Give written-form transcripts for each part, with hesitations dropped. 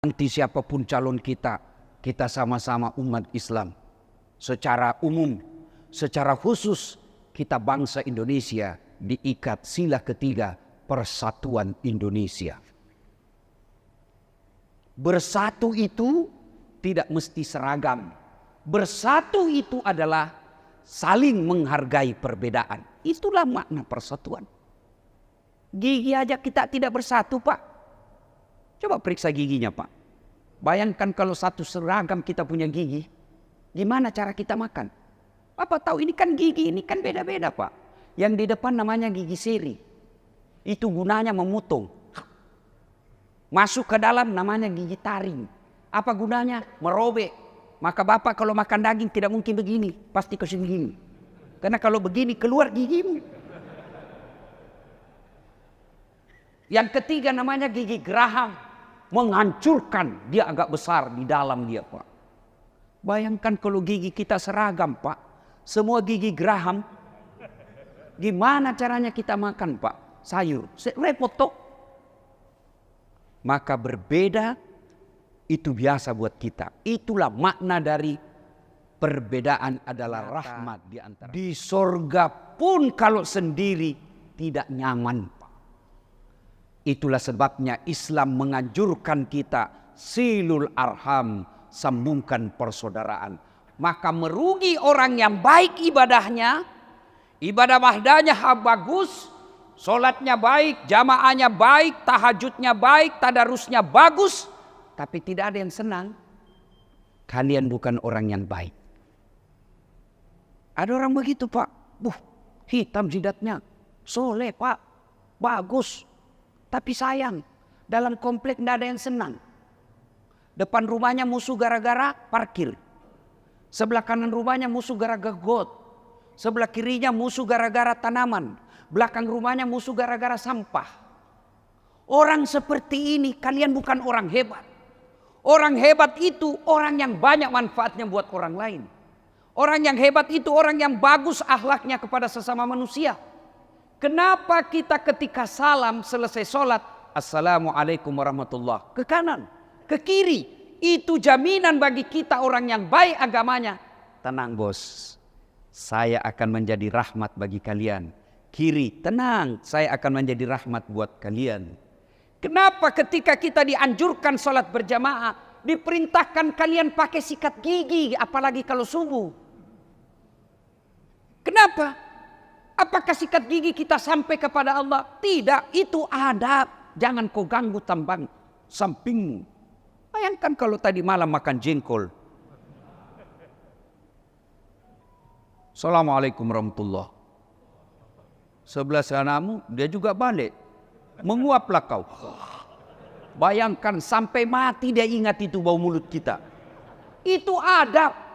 Nanti siapapun calon kita, kita sama-sama umat Islam. Secara umum, secara khusus, kita bangsa Indonesia diikat sila ketiga Persatuan Indonesia. Bersatu itu tidak mesti seragam. Bersatu itu adalah saling menghargai perbedaan. Itulah makna persatuan. Gigi aja kita tidak bersatu, Pak. Coba periksa giginya, Pak. Bayangkan kalau satu seragam kita punya gigi, gimana cara kita makan? Bapak tahu ini kan gigi, ini kan beda-beda, Pak. Yang di depan namanya gigi seri. Itu gunanya memotong. Masuk ke dalam namanya gigi taring. Apa gunanya? Merobek. Maka Bapak kalau makan daging tidak mungkin begini, pasti kesini gini. Karena kalau begini keluar gigimu. Yang ketiga namanya gigi geraham. Menghancurkan, dia agak besar di dalam dia, Pak. Bayangkan kalau gigi kita seragam, Pak. Semua gigi geraham. Gimana caranya kita makan, Pak? Sayur. Repot toh. Maka berbeda itu biasa buat kita. Itulah makna dari perbedaan adalah rahmat di antara. Di sorga pun kalau sendiri tidak nyaman. Itulah sebabnya Islam menganjurkan kita silul arham, sambungkan persaudaraan. Maka merugi orang yang baik ibadahnya, ibadah wahdanya bagus, solatnya baik, jamaahnya baik, tahajudnya baik, tadarusnya bagus, tapi tidak ada yang senang. Kalian bukan orang yang baik. Ada orang begitu, Pak. Hitam jidatnya, soleh, Pak, bagus. Tapi sayang, dalam komplek tidak ada yang senang. Depan rumahnya musuh gara-gara parkir. Sebelah kanan rumahnya musuh gara-gara got. Sebelah kirinya musuh gara-gara tanaman. Belakang rumahnya musuh gara-gara sampah. Orang seperti ini kalian bukan orang hebat. Orang hebat itu orang yang banyak manfaatnya buat orang lain. Orang yang hebat itu orang yang bagus akhlaknya kepada sesama manusia. Kenapa kita ketika salam selesai sholat, assalamualaikum warahmatullah, ke kanan, ke kiri. Itu jaminan bagi kita orang yang baik agamanya. Tenang bos, saya akan menjadi rahmat bagi kalian. Kiri, tenang, saya akan menjadi rahmat buat kalian. Kenapa ketika kita dianjurkan sholat berjamaah, diperintahkan kalian pakai sikat gigi, apalagi kalau subuh? Kenapa? Apakah sikat gigi kita sampai kepada Allah? Tidak, itu adab. Jangan kau ganggu tambang sampingmu. Bayangkan kalau tadi malam makan jengkol. Assalamualaikum warahmatullah. Sebelah sanamu dia juga balik. Menguaplah kau. Bayangkan sampai mati dia ingat itu bau mulut kita. Itu adab.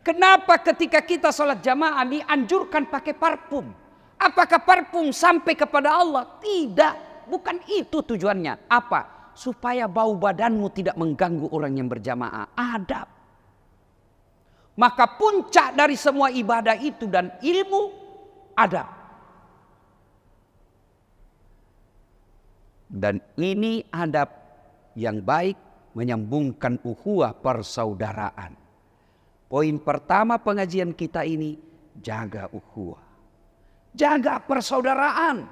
Kenapa ketika kita sholat jamaah dianjurkan pakai parfum? Apakah parfum sampai kepada Allah? Tidak, bukan itu tujuannya. Apa? Supaya bau badanmu tidak mengganggu orang yang berjamaah. Adab. Maka puncak dari semua ibadah itu dan ilmu, adab. Dan ini adab yang baik menyambungkan ukhuwah persaudaraan. Poin pertama pengajian kita ini, jaga ukhuwah. Jaga persaudaraan.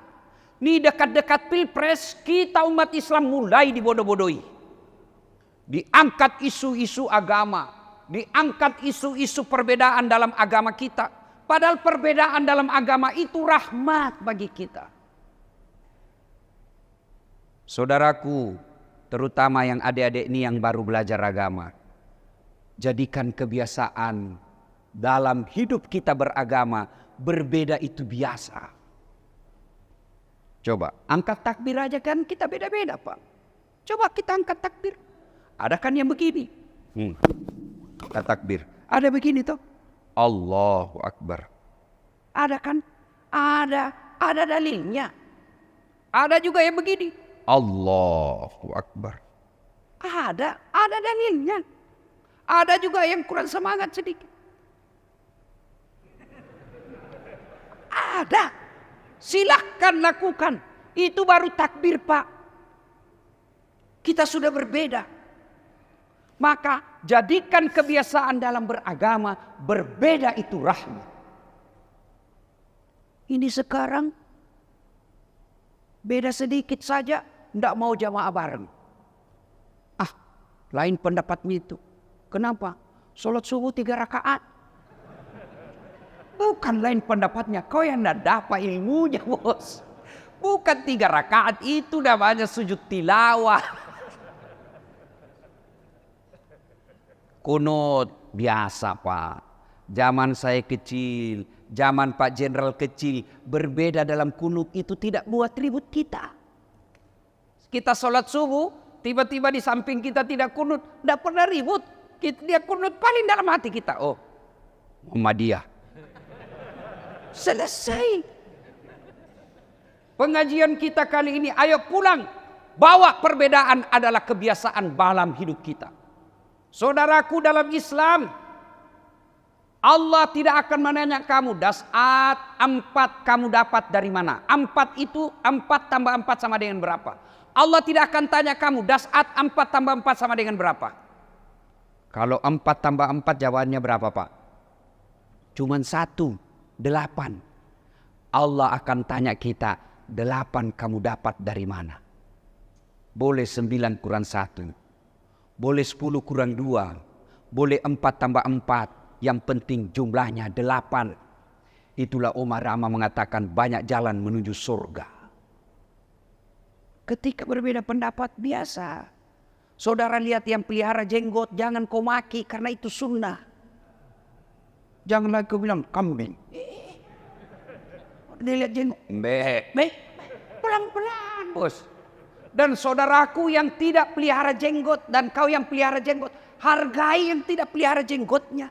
Ini dekat-dekat pilpres, kita umat Islam mulai dibodoh-bodohi. Diangkat isu-isu agama. Diangkat isu-isu perbedaan dalam agama kita. Padahal perbedaan dalam agama itu rahmat bagi kita. Saudaraku, terutama yang adik-adik ini yang baru belajar agama. Jadikan kebiasaan dalam hidup kita beragama, berbeda itu biasa. Coba angkat takbir aja kan kita beda-beda, Pak. Coba kita angkat takbir. Ada kan yang begini? Angkat takbir. Ada begini toh? Allahu Akbar. Ada kan? Ada dalilnya. Ada juga yang begini. Allahu Akbar. Ada dalilnya. Ada juga yang kurang semangat sedikit. Ada. Silahkan lakukan. Itu baru takbir, Pak. Kita sudah berbeda. Maka jadikan kebiasaan dalam beragama berbeda itu rahmat. Ini sekarang beda sedikit saja, tidak mau jamaah bareng. Lain pendapatmu itu. Kenapa? Sholat subuh 3 rakaat. Bukan lain pendapatnya. Kau yang tidak dapat ilmunya, bos. Bukan 3 rakaat, itu namanya sujud tilawah. Kunut biasa, Pak. Zaman saya kecil, zaman Pak Jenderal kecil, berbeda dalam kunut itu tidak buat ribut kita. Kita sholat subuh, tiba-tiba di samping kita tidak kunut, tidak pernah ribut. Dia kunut paling dalam hati kita. Oh, Muhammadiyah. Selesai. Pengajian kita kali ini, ayo pulang. Bawa perbedaan adalah kebiasaan dalam hidup kita. Saudaraku dalam Islam, Allah tidak akan menanya kamu dasat 4 kamu dapat dari mana. 4 itu 4 tambah 4 sama dengan berapa. Allah tidak akan tanya kamu dasat 4 tambah 4 sama dengan berapa. Kalau 4 tambah 4 jawabannya berapa, Pak? Cuman 1, 8. Allah akan tanya kita, 8 kamu dapat dari mana? Boleh 9 kurang 1. Boleh 10 kurang 2. Boleh 4 tambah 4. Yang penting jumlahnya 8. Itulah Umar Rama mengatakan banyak jalan menuju surga. Ketika berbeda pendapat biasa. Saudara lihat yang pelihara jenggot, jangan kau maki karena itu sunnah. Jangan lagi kau bilang kambing. Dia lihat jenggot. Pelan-pelan, bos. Dan saudaraku yang tidak pelihara jenggot dan kau yang pelihara jenggot, hargai yang tidak pelihara jenggotnya.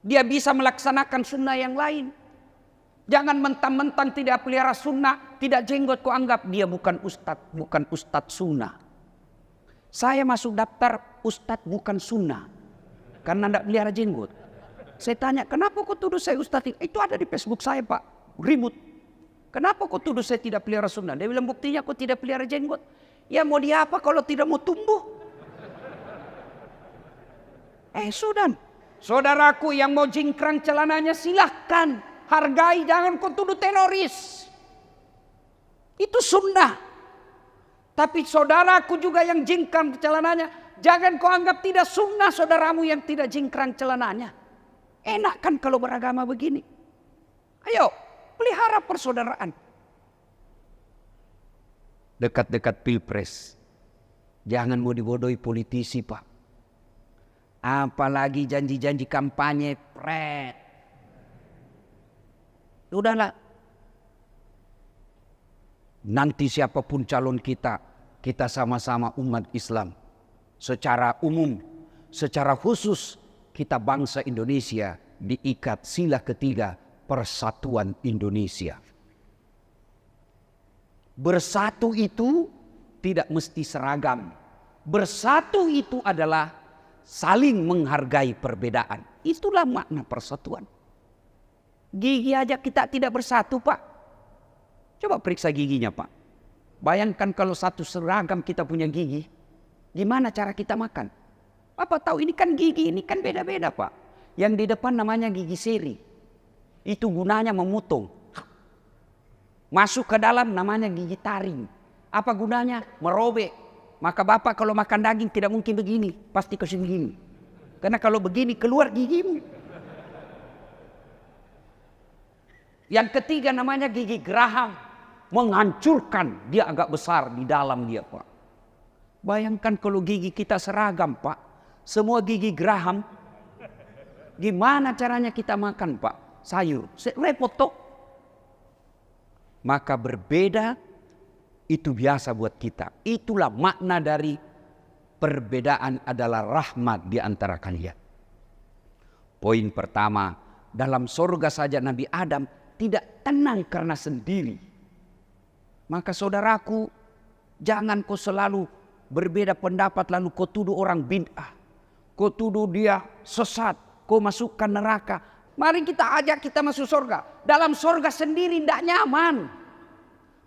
Dia bisa melaksanakan sunnah yang lain. Jangan mentang-mentang tidak pelihara sunnah, tidak jenggot kau anggap dia bukan ustadz sunnah. Saya masuk daftar ustadz bukan sunnah karena tidak pelihara jenggot. Saya tanya, kenapa kau tuduh saya ustadz? Itu ada di Facebook saya, Pak. Ribut. Kenapa kau tuduh saya tidak pelihara sunnah? Dia bilang buktinya kau tidak pelihara jenggot. Ya mau dia apa kalau tidak mau tumbuh? Sudah. Saudaraku yang mau jingkrang celananya silahkan. Hargai, jangan kau tuduh teroris. Itu sunnah. Tapi saudaraku juga yang jingkrang celananya, jangan kau anggap tidak sunnah saudaramu yang tidak jingkrang celananya. Enak kan kalau beragama begini? Ayo, pelihara persaudaraan. Dekat-dekat pilpres, jangan mau dibodohi politisi, Pak. Apalagi janji-janji kampanye, pret. Udahlah. Nanti siapapun calon kita, kita sama-sama umat Islam. Secara umum, secara khusus, kita bangsa Indonesia diikat sila ketiga persatuan Indonesia. Bersatu itu tidak mesti seragam. Bersatu itu adalah saling menghargai perbedaan. Itulah makna persatuan. Gigi aja kita tidak bersatu, Pak. Coba periksa giginya, Pak. Bayangkan kalau satu seragam kita punya gigi, gimana cara kita makan? Bapak tahu ini kan gigi, ini kan beda-beda, Pak. Yang di depan namanya gigi seri. Itu gunanya memotong. Masuk ke dalam namanya gigi taring. Apa gunanya? Merobek. Maka Bapak kalau makan daging tidak mungkin begini. Pasti kasih begini. Karena kalau begini keluar gigimu. Yang ketiga namanya gigi geraham. Menghancurkan, dia agak besar di dalam dia, Pak. Bayangkan kalau gigi kita seragam, Pak. Semua gigi geraham. Gimana caranya kita makan, Pak? Sayur. Repot toh. Maka berbeda itu biasa buat kita. Itulah makna dari perbedaan adalah rahmat di antara kalian. Poin pertama, dalam surga saja Nabi Adam tidak tenang karena sendiri. Maka saudaraku, jangan kau selalu berbeda pendapat lalu kau tuduh orang bid'ah. Kau tuduh dia sesat, kau masukkan neraka. Mari kita ajak kita masuk surga. Dalam surga sendiri tidak nyaman.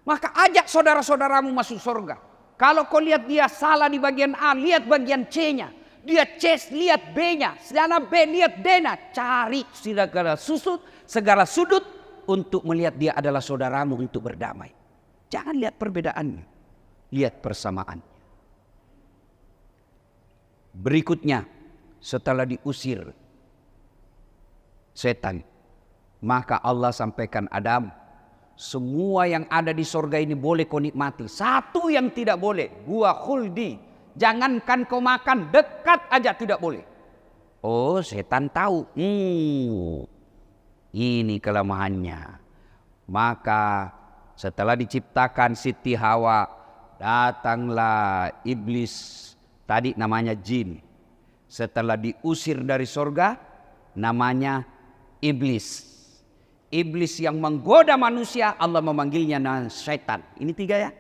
Maka ajak saudara-saudaramu masuk surga. Kalau kau lihat dia salah di bagian A, lihat bagian C-nya. Dia C, lihat B-nya. Sedangkan B, lihat D-nya. Cari segala sudut untuk melihat dia adalah saudaramu untuk berdamai. Jangan lihat perbedaannya. Lihat persamaan. Berikutnya, setelah diusir setan, maka Allah sampaikan, Adam, semua yang ada di sorga ini boleh kau nikmati. Satu yang tidak boleh, buah khuldi. Jangankan kau makan, dekat aja tidak boleh. Oh, setan tahu. Ini kelemahannya. Maka setelah diciptakan Siti Hawa, datanglah iblis. Tadi namanya jin. Setelah diusir dari sorga, namanya iblis. Iblis yang menggoda manusia, Allah memanggilnya syaitan. Ini 3 ya.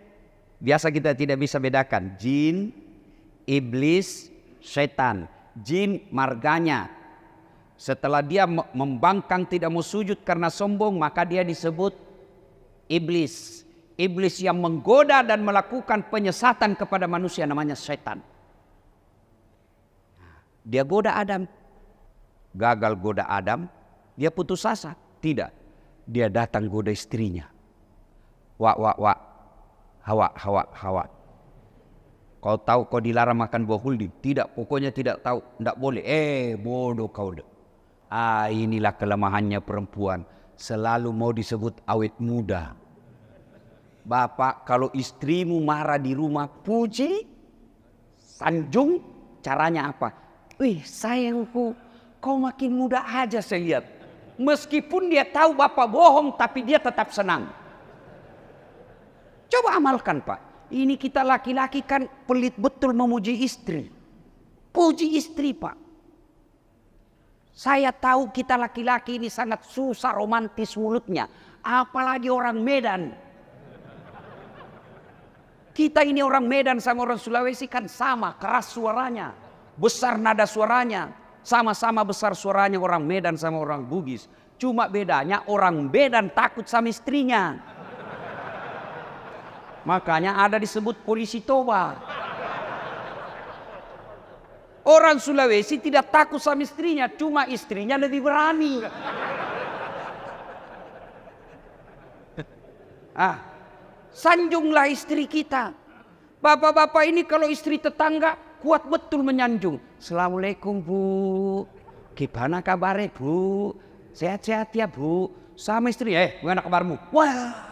Biasa kita tidak bisa bedakan. Jin, iblis, syaitan. Jin marganya. Setelah dia membangkang tidak mau sujud karena sombong, maka dia disebut iblis. Iblis yang menggoda dan melakukan penyesatan kepada manusia namanya syaitan. Dia goda Adam. Gagal goda Adam, dia putus asa. Tidak, dia datang goda istrinya. Hawa. Kau tahu kau dilarang makan buah huldi? Tidak, pokoknya tidak tahu, tidak boleh. Bodoh kau. Inilah kelemahannya perempuan. Selalu mau disebut awet muda. Bapak, kalau istrimu marah di rumah, puji, sanjung, caranya apa? Wih sayangku, kau makin muda aja saya lihat. Meskipun dia tahu bapak bohong, tapi dia tetap senang. Coba amalkan Pak. Ini kita laki-laki kan pelit betul memuji istri. Puji istri Pak. Saya tahu kita laki-laki ini sangat susah romantis mulutnya. Apalagi orang Medan. Kita ini orang Medan sama orang Sulawesi kan sama. Keras suaranya. Besar nada suaranya. Sama-sama besar suaranya orang Medan sama orang Bugis. Cuma bedanya orang Medan takut sama istrinya. Makanya ada disebut polisi Toba. Orang Sulawesi tidak takut sama istrinya. Cuma istrinya lebih berani. Sanjunglah istri kita. Bapak-bapak ini kalau istri tetangga kuat betul menyanjung. Assalamualaikum Bu. Gimana kabarnya Bu? Sehat-sehat ya Bu. Sama istri. Gimana kabarmu? Wah.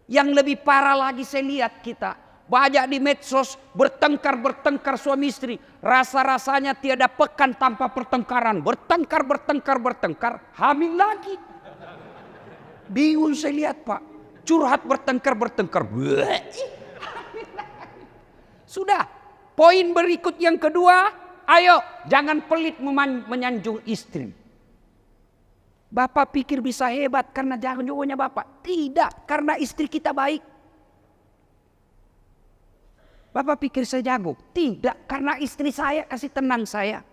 Yang lebih parah lagi saya lihat kita. Banyak di medsos bertengkar suami istri. Rasa-rasanya tiada pekan tanpa pertengkaran. Bertengkar. Hamil lagi. Bingung saya lihat Pak. Curhat bertengkar. Sudah. Poin berikut yang kedua, ayo jangan pelit menyanjung istri. Bapak pikir bisa hebat karena jagonya Bapak. Tidak, karena istri kita baik. Bapak pikir saya jago. Tidak, karena istri saya kasih tenang saya.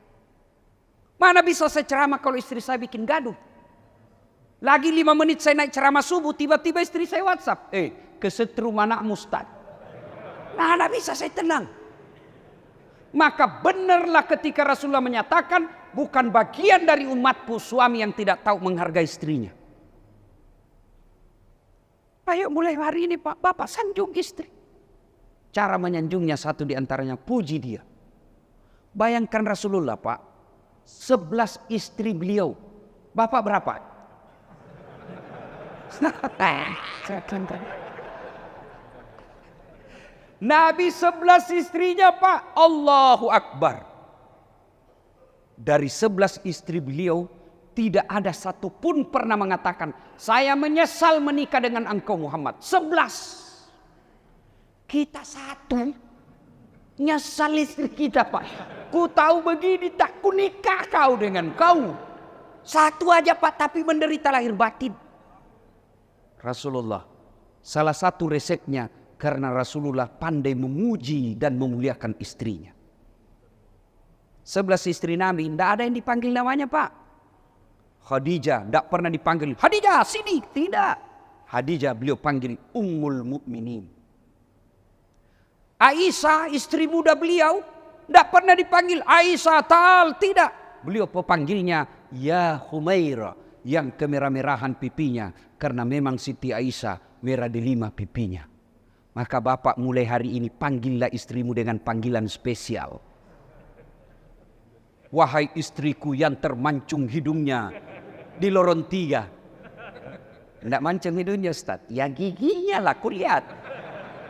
Mana bisa saya ceramah kalau istri saya bikin gaduh. Lagi 5 menit saya naik ceramah subuh, tiba-tiba istri saya WhatsApp. Kesetrum anakmu Ustaz. Mana bisa saya tenang. Maka benarlah ketika Rasulullah menyatakan, bukan bagian dari umatku suami yang tidak tahu menghargai istrinya. Ayo mulai hari ini Pak, Bapak sanjung istri. Cara menyanjungnya satu diantaranya puji dia. Bayangkan Rasulullah Pak, 11 istri beliau. Bapak berapa? Nabi 11 istrinya Pak. Allahu Akbar. Dari 11 istri beliau tidak ada satupun pernah mengatakan saya menyesal menikah dengan engkau Muhammad. 11. Kita satu. Nyesal istri kita Pak. Ku tahu begini tak ku nikah kau dengan kau. Satu aja Pak tapi menderita lahir batin. Rasulullah salah satu resepnya karena Rasulullah pandai memuji dan memuliakan istrinya. 11 istri Nabi, tidak ada yang dipanggil namanya Pak. Khadijah, tidak pernah dipanggil. Khadijah, sini. Tidak. Khadijah beliau panggil Ummul Mukminin. Aisyah istri muda beliau tidak pernah dipanggil Aisyah ta'al, tidak. Beliau pepanggilnya ya Humaira, yang kemerah-merahan pipinya karena memang Siti Aisyah merah delima pipinya. Maka bapak mulai hari ini panggillah istrimu dengan panggilan spesial. Wahai istriku yang termancung hidungnya di lorong 3. Tidak mancung hidungnya Ustaz, ya giginya lah ku lihat.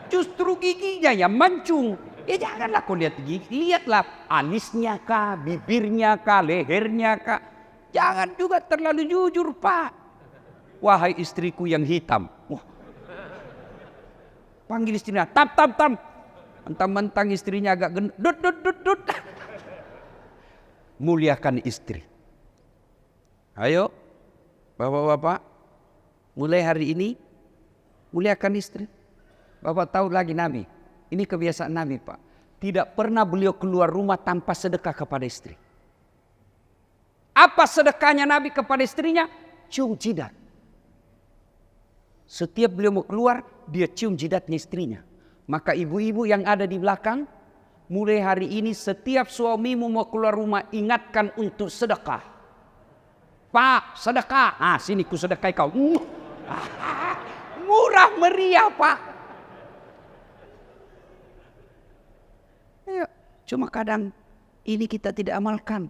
Justru giginya yang mancung. Ya janganlah kau lihat gigi, lihatlah alisnya kah, bibirnya kah, lehernya kah. Jangan juga terlalu jujur Pak. Wahai istriku yang hitam. Wah. Panggil istrinya, tam. Mentang-mentang istrinya agak gendut, dut. Muliakan istri. Ayo, bapak-bapak, mulai hari ini muliakan istri. Bapak tahu lagi Nabi, ini kebiasaan Nabi Pak. Tidak pernah beliau keluar rumah tanpa sedekah kepada istri. Apa sedekahnya Nabi kepada istrinya? Cium jidat. Setiap beliau mau keluar, dia cium jidatnya istrinya. Maka ibu-ibu yang ada di belakang, mulai hari ini setiap suamimu mau keluar rumah, ingatkan untuk sedekah. Pak, sedekah. Ah, sini ku sedekah kau. Murah meriah Pak. Cuma kadang ini kita tidak amalkan.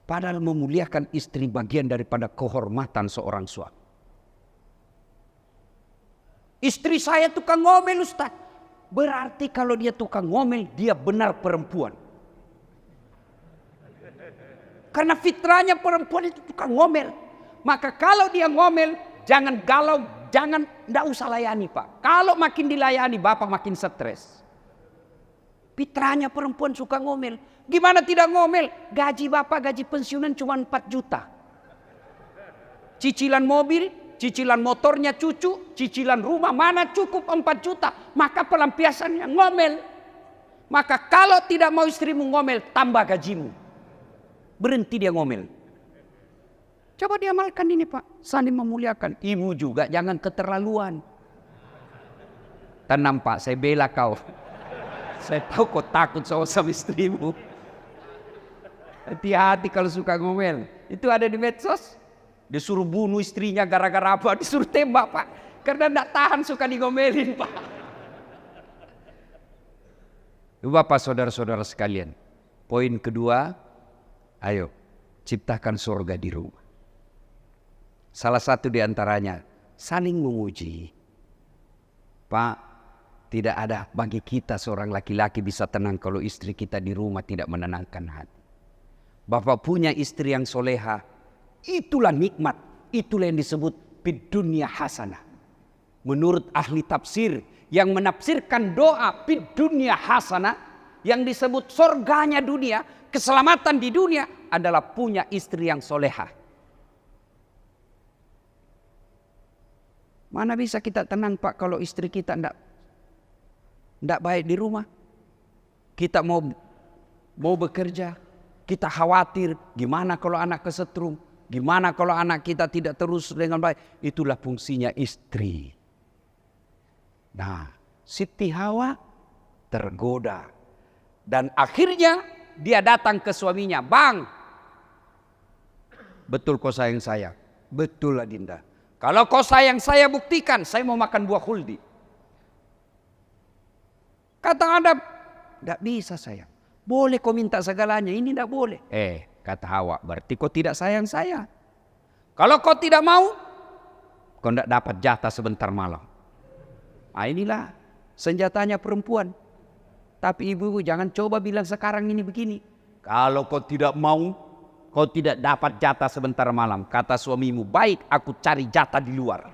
Padahal memuliakan istri bagian daripada kehormatan seorang suami. Istri saya tukang ngomel Ustaz. Berarti kalau dia tukang ngomel, dia benar perempuan. Karena fitrahnya perempuan itu tukang ngomel. Maka kalau dia ngomel, jangan galau, tidak usah layani Pak. Kalau makin dilayani, Bapak makin stres. Fitrahnya perempuan suka ngomel. Gimana tidak ngomel? Gaji Bapak, gaji pensiunan cuma 4 juta. Cicilan mobil, cicilan motornya cucu, cicilan rumah mana cukup 4 juta. Maka pelampiasannya ngomel. Maka kalau tidak mau istrimu ngomel, tambah gajimu. Berhenti dia ngomel. Coba diamalkan ini Pak. Saling memuliakan. Ibu juga jangan keterlaluan. Tenang Pak, saya bela kau. Saya tahu kau takut sama istrimu. Hati-hati kalau suka ngomel. Itu ada di medsos. Disuruh bunuh istrinya gara-gara apa? Disuruh tembak Pak. Karena tidak tahan suka digomelin Pak. Bapak saudara-saudara sekalian. Poin kedua. Ayo ciptakan surga di rumah. Salah satu di antaranya saling memuji. Pak. Tidak ada bagi kita seorang laki-laki bisa tenang kalau istri kita di rumah tidak menenangkan hati. Bapak punya istri yang soleha, itulah nikmat, itulah yang disebut fid dunya hasanah. Menurut ahli tafsir yang menafsirkan doa fid dunya hasanah, yang disebut surganya dunia, keselamatan di dunia adalah punya istri yang soleha. Mana bisa kita tenang Pak kalau istri kita tidak baik di rumah. Kita mau bekerja, kita khawatir gimana kalau anak kesetrum, gimana kalau anak kita tidak terus dengan baik. Itulah fungsinya istri. Nah, Siti Hawa tergoda dan akhirnya dia datang ke suaminya, "Bang, betul kau sayang saya?" "Betul Adinda." "Kalau kau sayang saya, buktikan, saya mau makan buah khuldi." Kata Adam, tidak bisa sayang. Boleh kau minta segalanya, ini tidak boleh. Kata Hawa, berarti kau tidak sayang saya. Kalau kau tidak mau, kau tidak dapat jatah sebentar malam. Nah inilah senjatanya perempuan. Tapi ibu jangan coba bilang sekarang ini begini. Kalau kau tidak mau, kau tidak dapat jatah sebentar malam. Kata suamimu, baik aku cari jatah di luar.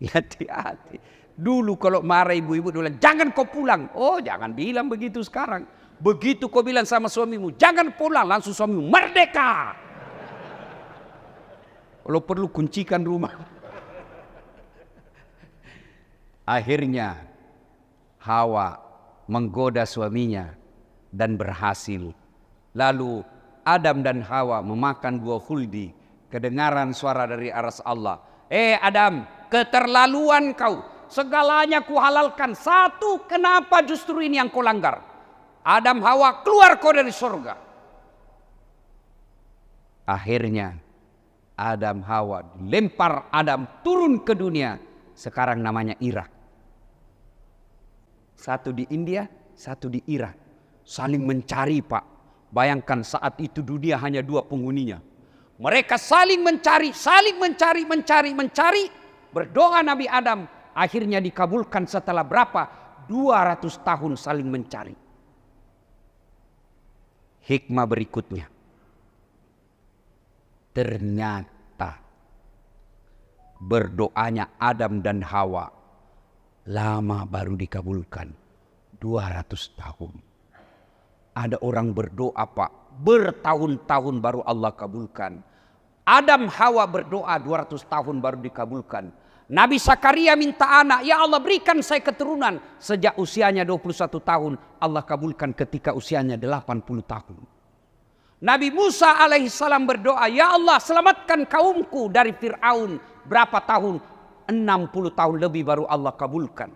Hati-hati. Dulu kalau marah ibu-ibu bilang, jangan kau pulang. Oh jangan bilang begitu sekarang. Begitu kau bilang sama suamimu, jangan pulang. Langsung suamimu, merdeka. Kalau perlu kuncikan rumah. Akhirnya Hawa menggoda suaminya dan berhasil. Lalu Adam dan Hawa memakan buah khuldi. Kedengaran suara dari aras Allah. Adam, keterlaluan kau. segalanya kuhalalkan. Satu, kenapa justru ini yang kau langgar? Adam Hawa, keluar kau dari surga. Akhirnya Adam Hawa dilempar, Adam turun ke dunia. Sekarang namanya Irak. Satu di India, satu di Irak. Saling mencari, Pak. Bayangkan saat itu dunia hanya 2 penghuninya. Mereka saling mencari. Berdoa Nabi Adam. Akhirnya dikabulkan setelah berapa? 200 tahun saling mencari. Hikmah berikutnya. Ternyata berdoanya Adam dan Hawa lama baru dikabulkan. 200 tahun. Ada orang berdoa, Pak, bertahun-tahun baru Allah kabulkan. Adam Hawa berdoa 200 tahun baru dikabulkan. Nabi Zakaria minta anak, ya Allah berikan saya keturunan. Sejak usianya 21 tahun, Allah kabulkan ketika usianya 80 tahun. Nabi Musa alaihissalam berdoa, ya Allah selamatkan kaumku dari Fir'aun. Berapa tahun? 60 tahun lebih baru Allah kabulkan.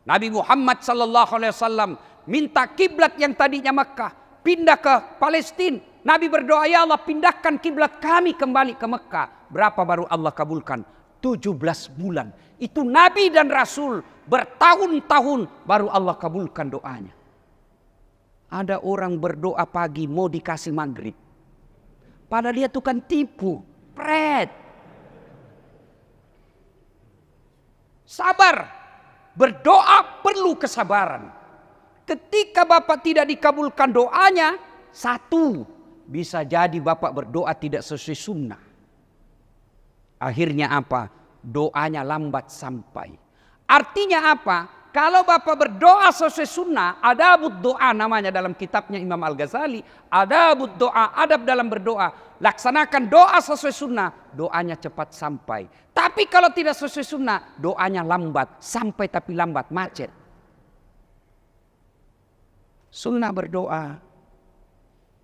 Nabi Muhammad sallallahu alaihi wasallam minta kiblat yang tadinya Mekah pindah ke Palestina. Nabi berdoa, ya Allah pindahkan kiblat kami kembali ke Mekah. Berapa baru Allah kabulkan? 17 bulan. Itu Nabi dan Rasul bertahun-tahun baru Allah kabulkan doanya. Ada orang berdoa pagi mau dikasih maghrib. Padahal dia tukang tipu. Pret. Sabar. Berdoa perlu kesabaran. Ketika Bapak tidak dikabulkan doanya, satu, bisa jadi Bapak berdoa tidak sesuai sunnah. Akhirnya apa? Doanya lambat sampai. Artinya apa? Kalau Bapak berdoa sesuai sunnah, adabud doa namanya dalam kitabnya Imam Al-Ghazali. Adabud doa, adab dalam berdoa. Laksanakan doa sesuai sunnah, doanya cepat sampai. Tapi kalau tidak sesuai sunnah, doanya lambat. Sampai tapi lambat, macet. Sunnah berdoa,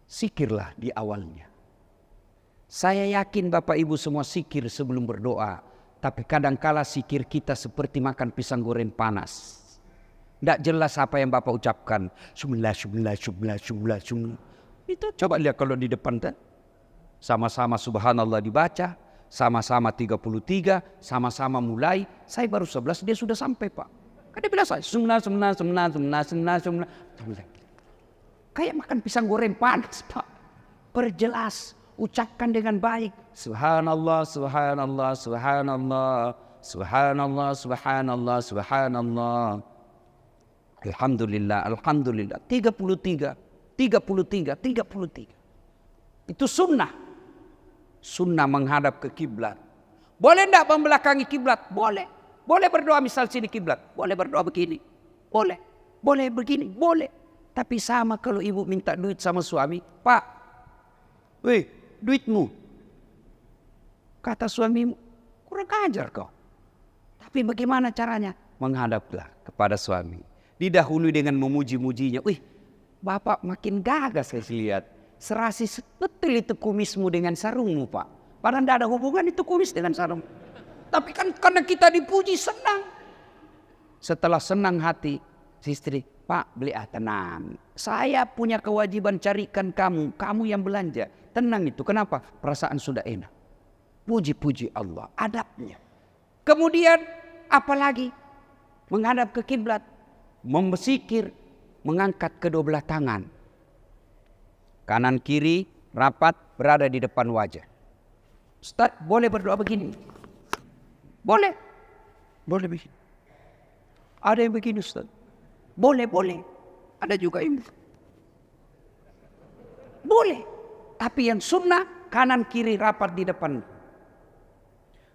sikirlah di awalnya. Saya yakin Bapak Ibu semua sikir sebelum berdoa. Tapi kadangkala sikir kita seperti makan pisang goreng panas. Tidak jelas apa yang Bapak ucapkan. Bismillah. Itu coba lihat kalau di depan. Sama-sama subhanallah dibaca. Sama-sama 33. Sama-sama mulai. Saya baru 11 dia sudah sampai, Pak. Kan dia bilang saya. Bismillah. Kayak makan pisang goreng panas, Pak. Perjelas. Ucapkan dengan baik. Subhanallah, subhanallah, subhanallah. Subhanallah, subhanallah, subhanallah. Alhamdulillah, alhamdulillah. 33. Itu sunnah. Sunnah menghadap ke kiblat. Boleh enggak membelakangi kiblat? Boleh. Boleh berdoa misal sini kiblat. Boleh berdoa begini. Boleh. Boleh begini. Boleh. Tapi sama kalau ibu minta duit sama suami. Pak. Weh. Duitmu. Kata suamimu, kurang ajar kau. Tapi bagaimana caranya? Menghadaplah kepada suami. Didahului dengan memuji-mujinya. Wih, Bapak makin gagah saya lihat. Serasi betul itu kumismu dengan sarungmu, Pak. Padahal tidak ada hubungan itu kumis dengan sarung. Tapi kan karena kita dipuji senang. Setelah senang hati, si istri, Pak beli tenang. Saya punya kewajiban carikan kamu. Kamu yang belanja. Tenang itu. Kenapa? Perasaan sudah enak. Puji-puji Allah. Adabnya. Kemudian apalagi? Menghadap ke kiblat. Membesikir. Mengangkat kedua belah tangan. Kanan kiri rapat berada di depan wajah. Ustaz boleh berdoa begini? Boleh. Boleh begini. Ada yang begini Ustaz. Boleh. Ada juga ini. Boleh. Tapi yang sunnah kanan kiri rapat di depan.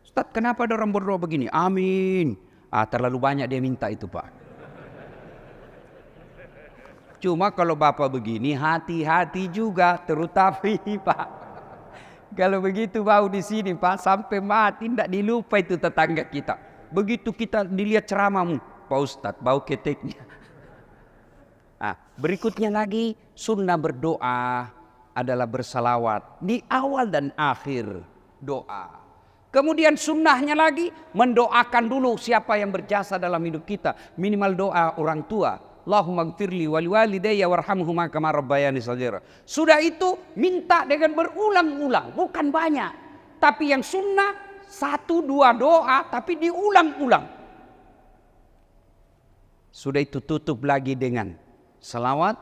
Ustaz kenapa ada orang berdoa begini? Amin. Terlalu banyak dia minta itu Pak. Cuma kalau Bapak begini hati-hati juga terutama Pak. Kalau begitu bau di sini Pak sampai mati tidak dilupa itu tetangga kita. Begitu kita dilihat ceramahmu Pak Ustaz bau keteknya. Berikutnya lagi sunnah berdoa adalah bersalawat di awal dan akhir doa. Kemudian sunnahnya lagi mendoakan dulu siapa yang berjasa dalam hidup kita. Minimal doa orang tua. Allahumma gfirli wali walidayya warhamhuma kama rabbayani shaghira. Sudah itu minta dengan berulang-ulang, bukan banyak. Tapi yang sunnah 1-2 doa tapi diulang-ulang. Sudah itu tutup lagi dengan selawat.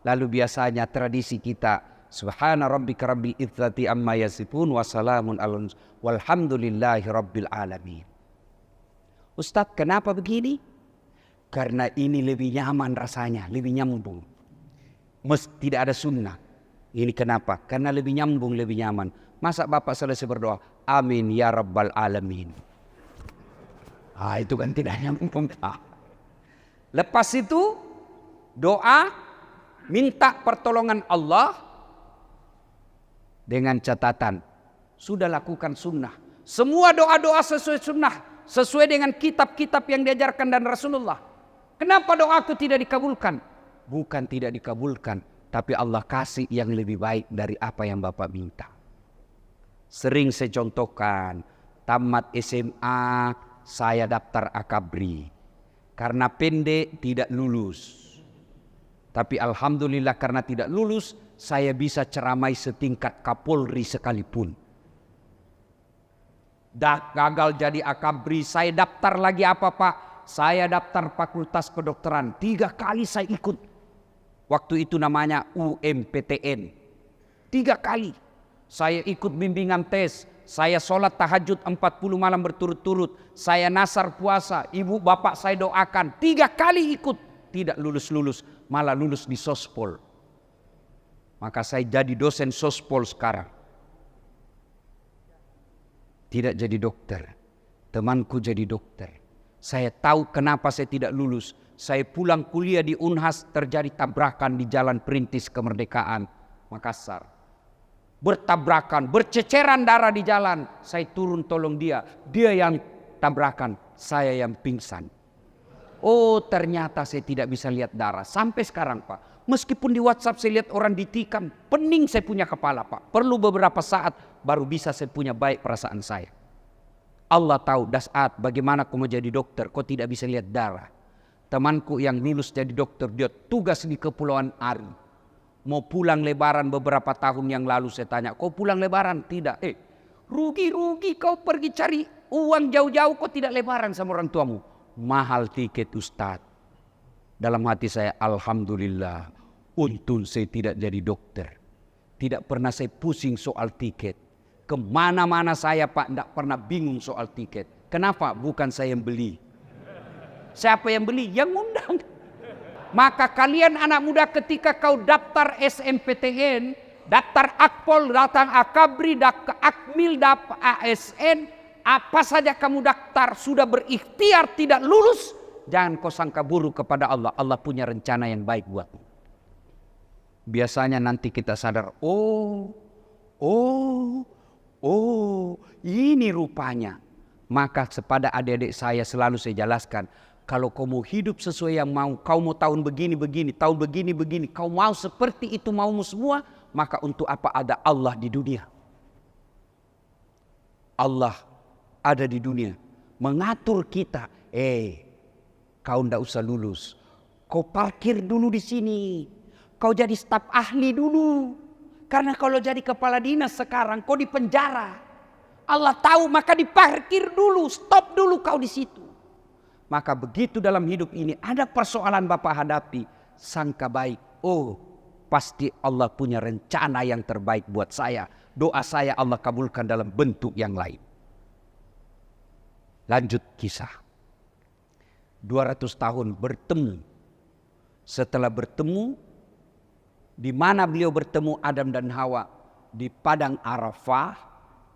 Lalu biasanya tradisi kita Subhana rabbika rabbil izzati amma yasifun wa salamun alal walhamdulillahi rabbil alamin. Ustadz, kenapa begini? Karena ini lebih nyaman rasanya, lebih nyambung. Tidak ada sunnah. Ini kenapa? Karena lebih nyambung, lebih nyaman. Masa Bapak selesai berdoa, amin ya rabbal alamin. Itu kan tidak nyambung. Lepas itu doa minta pertolongan Allah. Dengan catatan, sudah lakukan sunnah. Semua doa-doa sesuai sunnah. Sesuai dengan kitab-kitab yang diajarkan dan Rasulullah. Kenapa doaku tidak dikabulkan? Bukan tidak dikabulkan. Tapi Allah kasih yang lebih baik dari apa yang Bapak minta. Sering saya contohkan. Tamat SMA, saya daftar akabri. Karena pendek tidak lulus. Tapi alhamdulillah karena tidak lulus, saya bisa ceramai setingkat Kapolri sekalipun. Gagal jadi akabri, saya daftar lagi apa Pak? Saya daftar Fakultas Kedokteran. 3 kali saya ikut. Waktu itu namanya UMPTN. 3 kali. Saya ikut bimbingan tes. Saya sholat tahajud 40 malam berturut-turut. Saya nasar puasa. Ibu bapak saya doakan. 3 kali ikut. Tidak lulus-lulus. Malah lulus di Sospol. Maka saya jadi dosen Sospol sekarang. Tidak jadi dokter. Temanku jadi dokter. Saya tahu kenapa saya tidak lulus. Saya pulang kuliah di Unhas, terjadi tabrakan di Jalan Perintis Kemerdekaan, Makassar. Bertabrakan, berceceran darah di jalan. Saya turun tolong dia. Dia yang tabrakan, saya yang pingsan. Oh, ternyata saya tidak bisa lihat darah. Sampai sekarang Pak. Meskipun di WhatsApp saya lihat orang ditikam, pening saya punya kepala Pak. Perlu beberapa saat baru bisa saya punya baik perasaan saya. Allah tahu Das'at bagaimana kau mau jadi dokter, kau tidak bisa lihat darah. Temanku yang lulus jadi dokter, dia tugas di Kepulauan Ari. Mau pulang lebaran beberapa tahun yang lalu saya tanya, kau pulang lebaran? Tidak. Rugi kau pergi cari uang jauh-jauh, kau tidak lebaran sama orang tuamu. Mahal tiket Ustadz. Dalam hati saya, alhamdulillah, untung saya tidak jadi dokter. Tidak pernah saya pusing soal tiket. Kemana-mana saya Pak, tidak pernah bingung soal tiket. Kenapa? Bukan saya yang beli. Siapa yang beli? Yang undang. Maka kalian anak muda ketika kau daftar SNMPTN, daftar Akpol, datang Akabri, daftar Akmil, daftar ASN, apa saja kamu daftar sudah berikhtiar tidak lulus, jangan kau sangka buruk kepada Allah. Allah punya rencana yang baik buatmu. Biasanya nanti kita sadar, oh, ini rupanya. Maka kepada adik-adik saya selalu saya jelaskan, kalau kau mau hidup sesuai yang mau, kau mau tahun begini, tahun begini, kau mau seperti itu maumu semua, maka untuk apa ada Allah di dunia? Allah ada di dunia, mengatur kita. Kau ndak usah lulus, kau parkir dulu di sini, kau jadi staf ahli dulu. Karena kalau jadi kepala dinas sekarang, kau di penjara. Allah tahu, maka diparkir dulu, stop dulu kau di situ. Maka begitu dalam hidup ini ada persoalan Bapak hadapi, sangka baik. Oh, pasti Allah punya rencana yang terbaik buat saya. Doa saya Allah kabulkan dalam bentuk yang lain. Lanjut kisah. 200 tahun bertemu. Setelah bertemu, di mana beliau bertemu Adam dan Hawa? Di padang Arafah,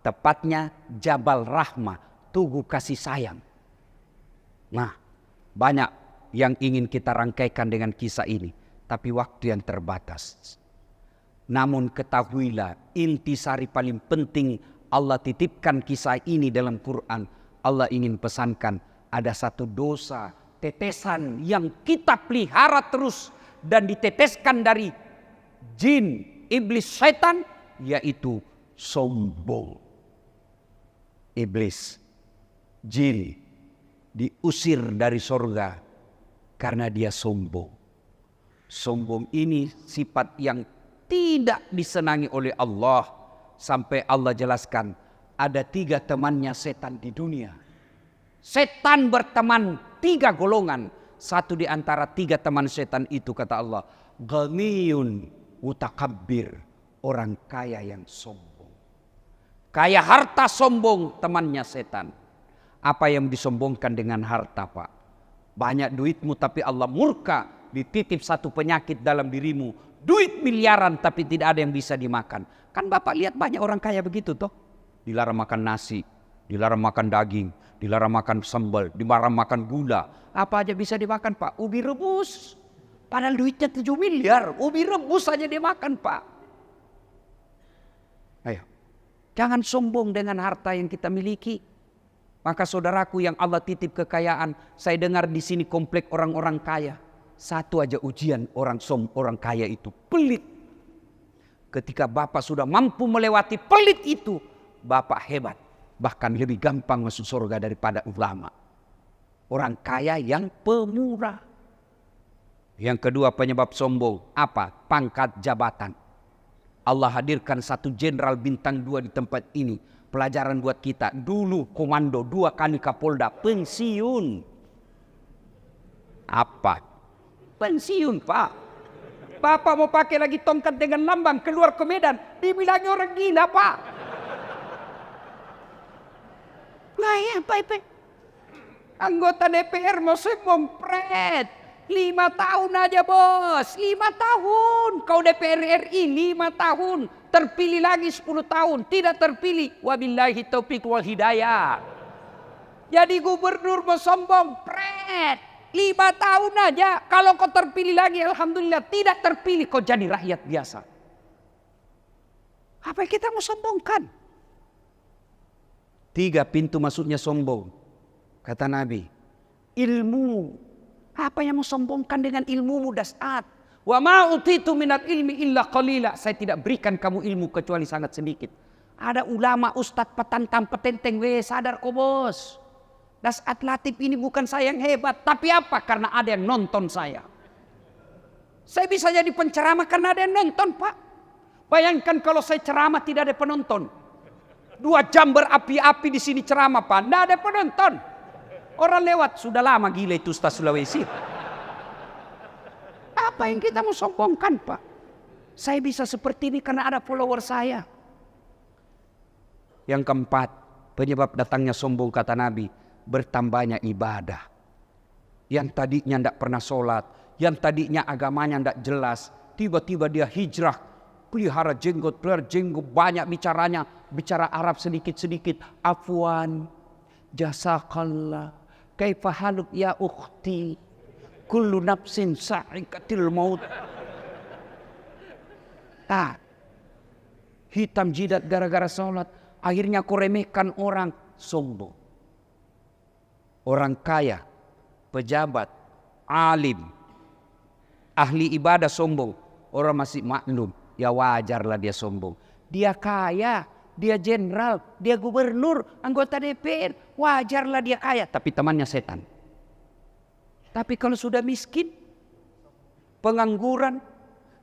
tepatnya Jabal Rahmah, Tugu Kasih Sayang. Nah, banyak yang ingin kita rangkaikan dengan kisah ini, tapi waktu yang terbatas. Namun ketahuilah, intisari paling penting Allah titipkan kisah ini dalam Quran. Allah ingin pesankan, ada satu dosa, tetesan yang kita pelihara terus dan diteteskan dari jin, iblis, setan, yaitu sombong. iblis, jin diusir dari surga karena dia sombong. Sombong ini sifat yang tidak disenangi oleh Allah. Sampai Allah jelaskan ada 3 temannya setan di dunia. Setan berteman 3 golongan. Satu di antara 3 teman setan itu kata Allah, ghaniyun mutakabbir, orang kaya yang sombong. Kaya harta sombong temannya setan. Apa yang disombongkan dengan harta, Pak? Banyak duitmu tapi Allah murka. Dititip satu penyakit dalam dirimu. Duit miliaran tapi tidak ada yang bisa dimakan. Kan Bapak lihat banyak orang kaya begitu toh. Dilarang makan nasi, dilarang makan daging, dilarang makan sambal, dilarang makan gula. Apa aja bisa dimakan, Pak? Ubi rebus. Padahal duitnya 7 miliar. Ubi rebus aja dia makan, Pak. Ayo. Jangan sombong dengan harta yang kita miliki. Maka saudaraku yang Allah titip kekayaan, saya dengar di sini komplek orang-orang kaya. Satu aja ujian orang kaya itu, pelit. Ketika Bapak sudah mampu melewati pelit itu, Bapak hebat. Bahkan lebih gampang masuk surga daripada ulama. Orang kaya yang pemurah. Yang kedua penyebab sombong, apa? Pangkat jabatan. Allah hadirkan satu jenderal bintang 2 di tempat ini. Pelajaran buat kita. Dulu komando 2 kali Kapolda, pensiun. Apa? Pensiun, Pak. Bapak mau pakai lagi tongkat dengan lambang keluar ke Medan, dibilangnya orang gila, Pak. Nah ya, Pak. Anggota DPR mau sombong, pret. 5 tahun aja, Bos. 5 tahun. Kau DPR RI 5 tahun. Terpilih lagi 10 tahun. Tidak terpilih. Wabillahi taufiq wal hidayah. Jadi gubernur mau sombong, pret. 5 tahun aja. Kalau kau terpilih lagi, alhamdulillah. Tidak terpilih, kau jadi rakyat biasa. Apa yang kita mau sombongkan? 3 pintu masuknya sombong. Kata Nabi, ilmu. Apa yang mau sombongkan dengan ilmumu dasar? Wa ma utitu minat ilmi illa qalila. Saya tidak berikan kamu ilmu kecuali sangat sedikit. Ada ulama, ustadz, petantang, petenteng. Sadar kau, Bos. Dasat Latif ini bukan saya yang hebat. Tapi apa? Karena ada yang nonton saya. Saya bisa jadi penceramah karena ada yang nonton, Pak. Bayangkan kalau saya ceramah tidak ada penonton. 2 jam berapi-api di sini ceramah, Pak. Tidak ada penonton. Orang lewat. Sudah lama gila itu Ustaz Sulawesi. Apa yang kita mau sombongkan, Pak? Saya bisa seperti ini karena ada follower saya. Yang keempat, penyebab datangnya sombong kata Nabi, bertambahnya ibadah. Yang tadinya tidak pernah sholat, yang tadinya agamanya tidak jelas, tiba-tiba dia hijrah, pelihara jenggot, banyak bicaranya, bicara Arab sedikit-sedikit. Afwan, jazakallah, kaifa haluk ya ukhti, kullu nafsin sa'ikatil maut. Hitam jidat gara-gara sholat, akhirnya kau remehkan orang, sombong. Orang kaya, pejabat, alim, ahli ibadah sombong. Orang masih maklum, ya wajarlah dia sombong. Dia kaya, dia jenderal, dia gubernur, anggota DPR. Wajarlah dia kaya, tapi temannya setan. Tapi kalau sudah miskin, pengangguran,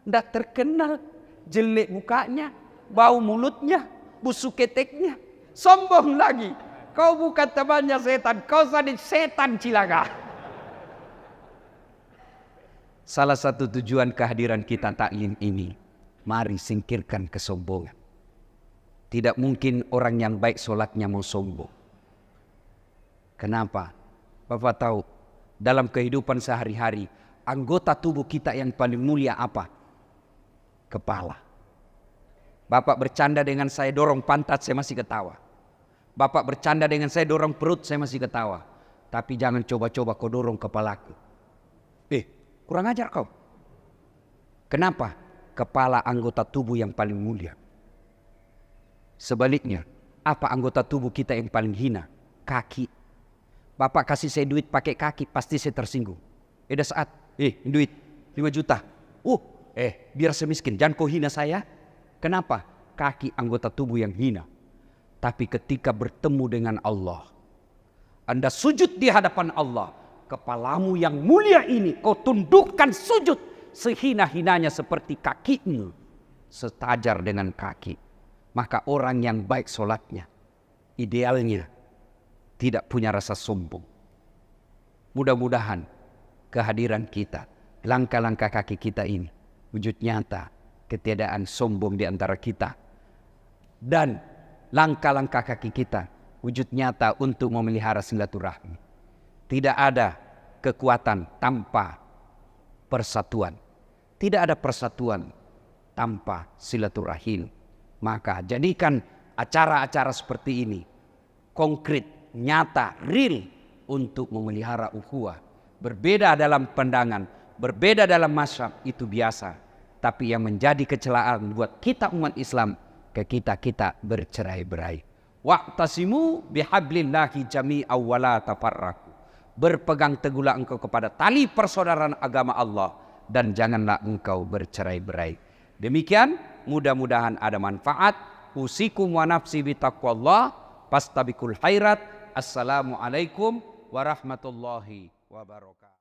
tidak terkenal, jelek mukanya, bau mulutnya, busuk keteknya, sombong lagi. Kau bukan temannya setan, kau jadi setan cilaka. Salah satu tujuan kehadiran kita taklim ini, mari singkirkan kesombongan. Tidak mungkin orang yang baik sholatnya mau sombong. Kenapa? Bapak tahu, dalam kehidupan sehari-hari, anggota tubuh kita yang paling mulia apa? Kepala. Bapak bercanda dengan saya, dorong pantat, saya masih ketawa. Bapak bercanda dengan saya, dorong perut, saya masih ketawa. Tapi jangan coba-coba kau dorong kepalaku. Kurang ajar kau. Kenapa? Kepala anggota tubuh yang paling mulia. Sebaliknya, apa anggota tubuh kita yang paling hina? Kaki. Bapak kasih saya duit pakai kaki, pasti saya tersinggung. Ada saat, duit 5 juta. Biar saya miskin, jangan kau hina saya. Kenapa? Kaki anggota tubuh yang hina. Tapi ketika bertemu dengan Allah, Anda sujud di hadapan Allah, kepalamu yang mulia ini kau tundukkan sujud sehina-hinanya seperti kakimu setajar dengan kaki. Maka orang yang baik solatnya, idealnya tidak punya rasa sombong. Mudah-mudahan kehadiran kita, langkah-langkah kaki kita ini wujud nyata ketiadaan sombong di antara kita. Dan langkah-langkah kaki kita wujud nyata untuk memelihara silaturahmi. Tidak ada kekuatan tanpa persatuan. Tidak ada persatuan tanpa silaturahim. Maka jadikan acara-acara seperti ini konkret, nyata, real untuk memelihara ukhuwah. Berbeda dalam pandangan, berbeda dalam mazhab itu biasa. Tapi yang menjadi kecelaan buat kita umat Islam, kita bercerai-berai. Wa'tasimu bihablillahi jami'an wa la tafarraqu. Berpegang teguhlah engkau kepada tali persaudaraan agama Allah dan janganlah engkau bercerai-berai. Demikian, mudah-mudahan ada manfaat. Usikum wa nafsi bitaqwallah, fastabikul khairat. Assalamualaikum warahmatullahi wabarakatuh.